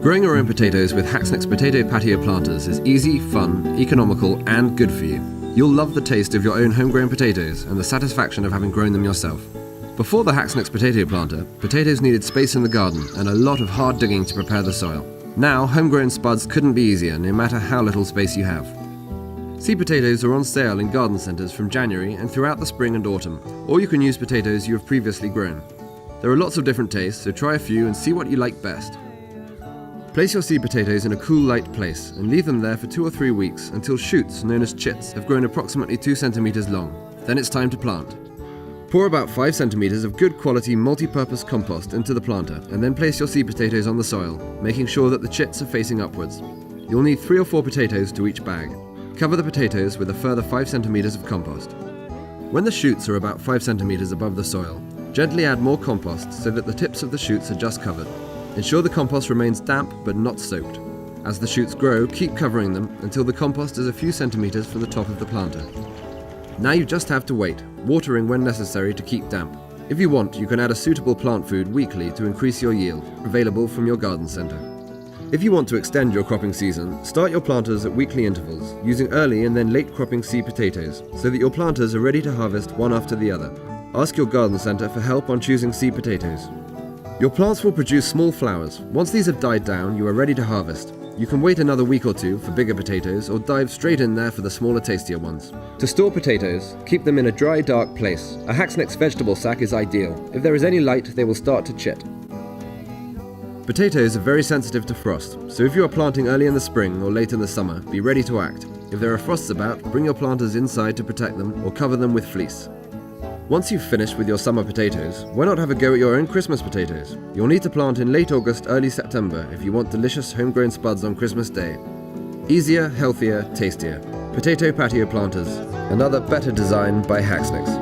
Growing your own potatoes with Hacksnick's potato patio planters is easy, fun, economical, and good for you. You'll love the taste of your own homegrown potatoes and the satisfaction of having grown them yourself. Before the Hacksnick's potato planter, potatoes needed space in the garden and a lot of hard digging to prepare the soil. Now, homegrown spuds couldn't be easier, no matter how little space you have. Seed potatoes are on sale in garden centres from January and throughout the spring and autumn, or you can use potatoes you have previously grown. There are lots of different tastes, so try a few and see what you like best. Place your seed potatoes in a cool, light place and leave them there for 2 or 3 weeks until shoots, known as chits, have grown approximately 2 centimeters long. Then it's time to plant. Pour about 5 centimeters of good quality multi-purpose compost into the planter and then place your seed potatoes on the soil, making sure that the chits are facing upwards. You'll need 3 or 4 potatoes to each bag. Cover the potatoes with a further 5 centimeters of compost. When the shoots are about 5 centimeters above the soil, gently add more compost so that the tips of the shoots are just covered. Ensure the compost remains damp but not soaked. As the shoots grow, keep covering them until the compost is a few centimeters from the top of the planter. Now you just have to wait, watering when necessary to keep damp. If you want, you can add a suitable plant food weekly to increase your yield, available from your garden centre. If you want to extend your cropping season, start your planters at weekly intervals, using early and then late cropping seed potatoes, so that your planters are ready to harvest one after the other. Ask your garden centre for help on choosing seed potatoes. Your plants will produce small flowers. Once these have died down, you are ready to harvest. You can wait another week or 2 for bigger potatoes or dive straight in there for the smaller, tastier ones. To store potatoes, keep them in a dry, dark place. A Hacksnick's vegetable sack is ideal. If there is any light, they will start to chit. Potatoes are very sensitive to frost, so if you are planting early in the spring or late in the summer, be ready to act. If there are frosts about, bring your planters inside to protect them or cover them with fleece. Once you've finished with your summer potatoes, why not have a go at your own Christmas potatoes? You'll need to plant in late August, early September if you want delicious homegrown spuds on Christmas Day. Easier, healthier, tastier. Potato patio planters. Another better design by Hacksnick's.